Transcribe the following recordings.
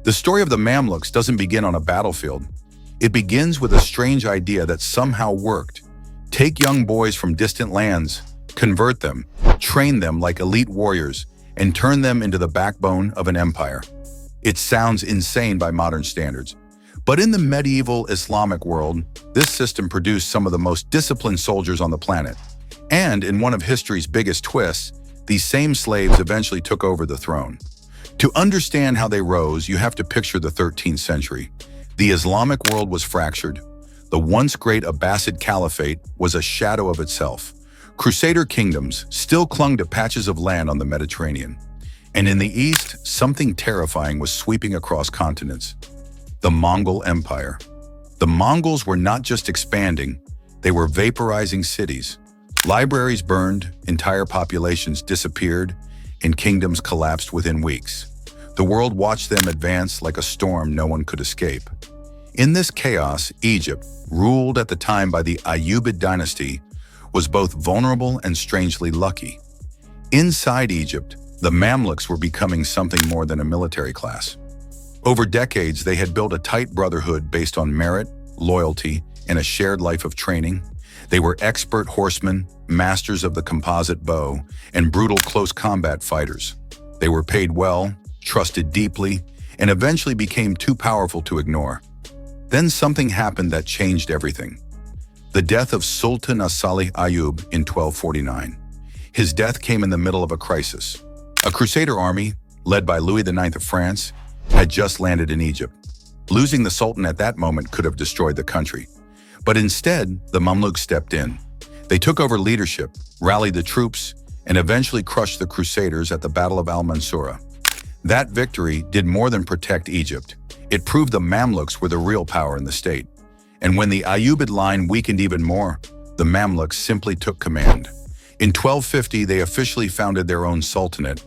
The story of the Mamluks doesn't begin on a battlefield. It begins with a strange idea that somehow worked. Take young boys from distant lands, convert them, train them like elite warriors, and turn them into the backbone of an empire. It sounds insane by modern standards. But in the medieval Islamic world, this system produced some of the most disciplined soldiers on the planet. And in one of history's biggest twists, these same slaves eventually took over the throne. To understand how they rose, you have to picture the 13th century. The Islamic world was fractured. The once great Abbasid Caliphate was a shadow of itself. Crusader kingdoms still clung to patches of land on the Mediterranean. And in the east, something terrifying was sweeping across continents. The Mongol Empire. The Mongols were not just expanding, they were vaporizing cities. Libraries burned, entire populations disappeared, and kingdoms collapsed within weeks. The world watched them advance like a storm no one could escape. In this chaos, Egypt, ruled at the time by the Ayyubid dynasty, was both vulnerable and strangely lucky. Inside Egypt, the Mamluks were becoming something more than a military class. Over decades, they had built a tight brotherhood based on merit, loyalty, and a shared life of training. They were expert horsemen, masters of the composite bow, and brutal close combat fighters. They were paid well, trusted deeply, and eventually became too powerful to ignore. Then something happened that changed everything. The death of Sultan as-Salih Ayyub in 1249. His death came in the middle of a crisis. A crusader army, led by Louis IX of France, had just landed in Egypt. Losing the Sultan at that moment could have destroyed the country. But instead, the Mamluks stepped in. They took over leadership, rallied the troops, and eventually crushed the Crusaders at the Battle of al-Mansura. That victory did more than protect Egypt. It proved the Mamluks were the real power in the state. And when the Ayyubid line weakened even more, the Mamluks simply took command. In 1250, they officially founded their own sultanate.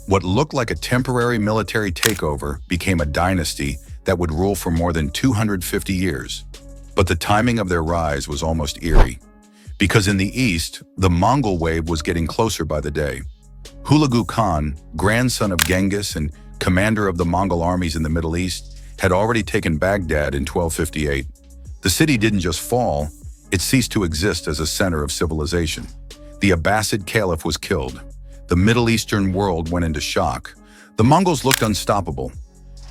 What looked like a temporary military takeover became a dynasty that would rule for more than 250 years. But the timing of their rise was almost eerie. Because in the east, the Mongol wave was getting closer by the day. Hulagu Khan, grandson of Genghis and commander of the Mongol armies in the Middle East, had already taken Baghdad in 1258. The city didn't just fall, it ceased to exist as a center of civilization. The Abbasid Caliph was killed. The Middle Eastern world went into shock. The Mongols looked unstoppable.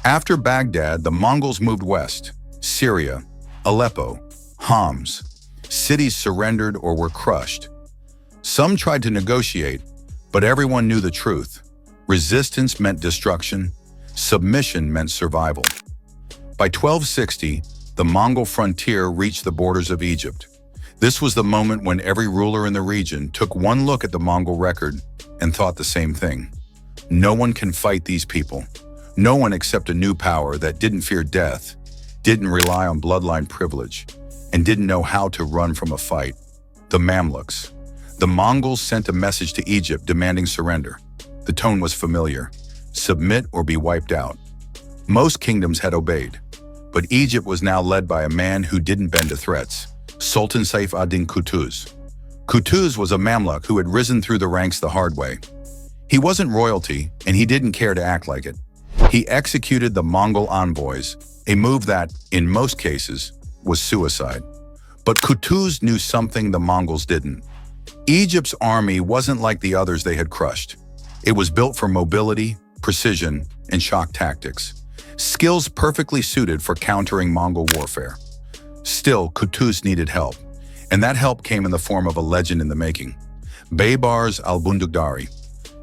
After Baghdad, the Mongols moved west. Syria, Aleppo, Homs. Cities surrendered or were crushed. Some tried to negotiate, but everyone knew the truth. Resistance meant destruction. Submission meant survival. By 1260, the Mongol frontier reached the borders of Egypt. This was the moment when every ruler in the region took one look at the Mongol record and thought the same thing. No one can fight these people. No one except a new power that didn't fear death, didn't rely on bloodline privilege, and didn't know how to run from a fight. The Mamluks. The Mongols sent a message to Egypt demanding surrender. The tone was familiar. Submit or be wiped out. Most kingdoms had obeyed, but Egypt was now led by a man who didn't bend to threats, Sultan Saif ad-Din Qutuz. Qutuz was a Mamluk who had risen through the ranks the hard way. He wasn't royalty, and he didn't care to act like it. He executed the Mongol envoys, a move that, in most cases, was suicide. But Qutuz knew something the Mongols didn't. Egypt's army wasn't like the others they had crushed. It was built for mobility, precision, and shock tactics, skills perfectly suited for countering Mongol warfare. Still, Qutuz needed help, and that help came in the form of a legend in the making, Baybars al-Bundugdari.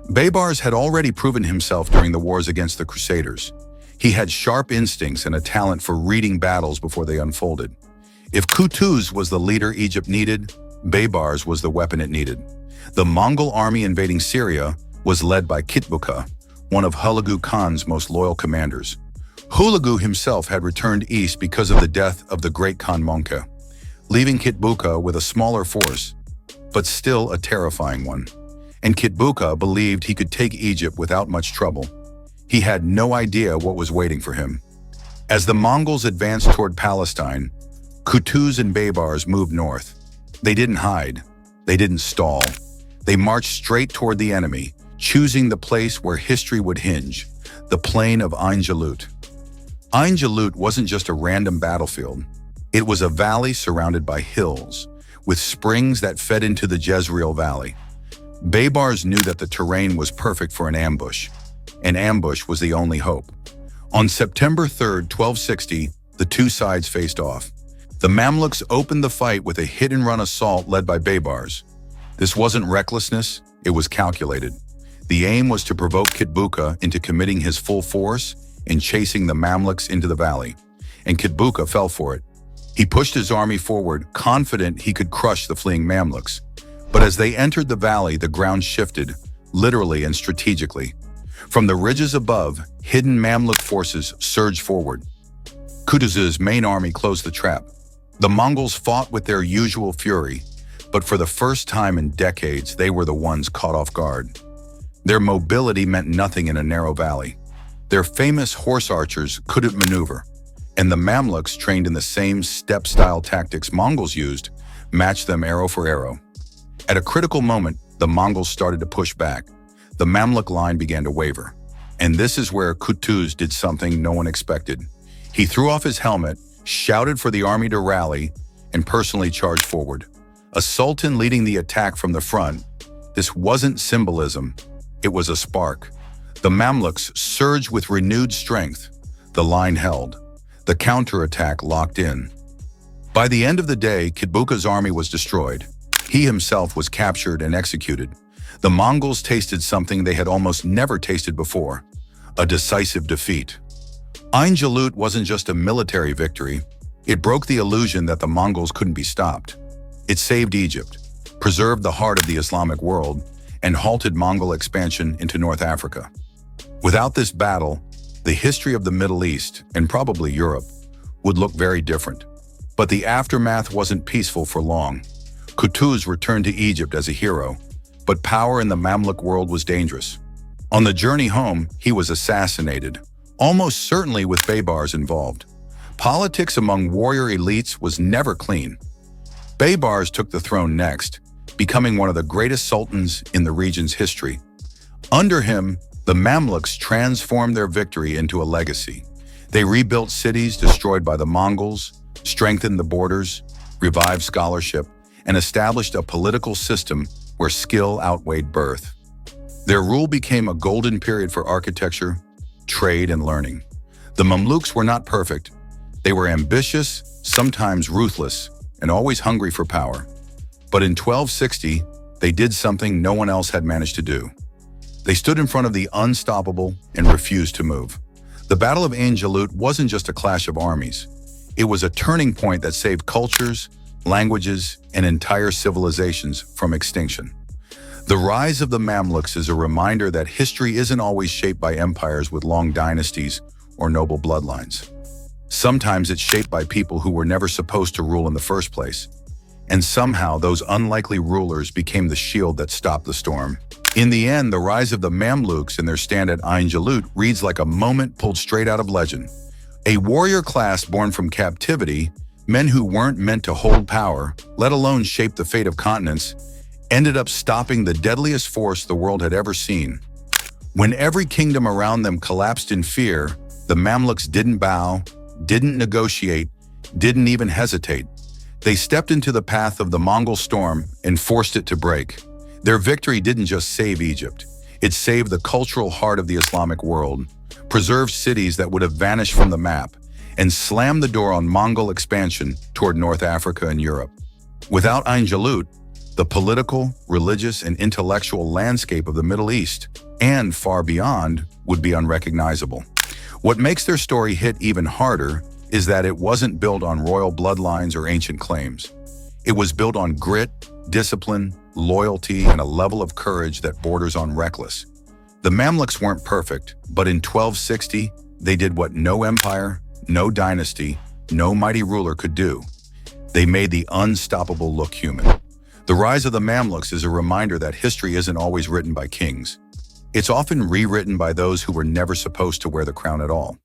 Baybars had already proven himself during the wars against the Crusaders. He had sharp instincts and a talent for reading battles before they unfolded. If Qutuz was the leader Egypt needed, Baybars was the weapon it needed. The Mongol army invading Syria was led by Kitbuka, one of Hulagu Khan's most loyal commanders. Hulagu himself had returned east because of the death of the great Khan Monka, leaving Kitbuka with a smaller force, but still a terrifying one. And Kitbuka believed he could take Egypt without much trouble. He had no idea what was waiting for him. As the Mongols advanced toward Palestine, Qutuz and Baybars moved north. They didn't hide. They didn't stall. They marched straight toward the enemy, choosing the place where history would hinge, the plain of Ain Jalut. Ain Jalut wasn't just a random battlefield. It was a valley surrounded by hills, with springs that fed into the Jezreel Valley. Baybars knew that the terrain was perfect for an ambush. An ambush was the only hope. On September 3rd, 1260, the two sides faced off. The Mamluks opened the fight with a hit-and-run assault led by Baybars. This wasn't recklessness, it was calculated. The aim was to provoke Kitbuka into committing his full force and chasing the Mamluks into the valley. And Kitbuka fell for it. He pushed his army forward, confident he could crush the fleeing Mamluks. But as they entered the valley, the ground shifted, literally and strategically. From the ridges above, hidden Mamluk forces surged forward. Kutuz's main army closed the trap. The Mongols fought with their usual fury, but for the first time in decades, they were the ones caught off guard. Their mobility meant nothing in a narrow valley. Their famous horse archers couldn't maneuver, and the Mamluks, trained in the same step-style tactics Mongols used, matched them arrow for arrow. At a critical moment, the Mongols started to push back. The Mamluk line began to waver. And this is where Kutuz did something no one expected. He threw off his helmet, shouted for the army to rally, and personally charged forward. A sultan leading the attack from the front. This wasn't symbolism, it was a spark. The Mamluks surged with renewed strength. The line held. The counterattack locked in. By the end of the day, Kitbuka's army was destroyed. He himself was captured and executed. The Mongols tasted something they had almost never tasted before, a decisive defeat. Ain Jalut wasn't just a military victory. It broke the illusion that the Mongols couldn't be stopped. It saved Egypt, preserved the heart of the Islamic world, and halted Mongol expansion into North Africa. Without this battle, the history of the Middle East, and probably Europe, would look very different. But the aftermath wasn't peaceful for long. Kutuz returned to Egypt as a hero, but power in the Mamluk world was dangerous. On the journey home, he was assassinated, almost certainly with Baybars involved. Politics among warrior elites was never clean. Baybars took the throne next, becoming one of the greatest sultans in the region's history. Under him, the Mamluks transformed their victory into a legacy. They rebuilt cities destroyed by the Mongols, strengthened the borders, revived scholarship, and established a political system where skill outweighed birth. Their rule became a golden period for architecture, trade, and learning. The Mamluks were not perfect. They were ambitious, sometimes ruthless, and always hungry for power. But in 1260, they did something no one else had managed to do. They stood in front of the unstoppable and refused to move. The Battle of Ain Jalut wasn't just a clash of armies. It was a turning point that saved cultures, languages, and entire civilizations from extinction. The rise of the Mamluks is a reminder that history isn't always shaped by empires with long dynasties or noble bloodlines. Sometimes it's shaped by people who were never supposed to rule in the first place. And somehow those unlikely rulers became the shield that stopped the storm. In the end, the rise of the Mamluks and their stand at Ain Jalut reads like a moment pulled straight out of legend. A warrior class born from captivity, men who weren't meant to hold power, let alone shape the fate of continents, ended up stopping the deadliest force the world had ever seen. When every kingdom around them collapsed in fear, the Mamluks didn't bow, didn't negotiate, didn't even hesitate. They stepped into the path of the Mongol storm and forced it to break. Their victory didn't just save Egypt. It saved the cultural heart of the Islamic world, preserved cities that would have vanished from the map, and slammed the door on Mongol expansion toward North Africa and Europe. Without Ain Jalut, the political, religious, and intellectual landscape of the Middle East, and far beyond, would be unrecognizable. What makes their story hit even harder is that it wasn't built on royal bloodlines or ancient claims. It was built on grit, discipline, loyalty, and a level of courage that borders on reckless. The Mamluks weren't perfect, but in 1260, they did what no empire, no dynasty, no mighty ruler could do. They made the unstoppable look human. The rise of the Mamluks is a reminder that history isn't always written by kings. It's often rewritten by those who were never supposed to wear the crown at all.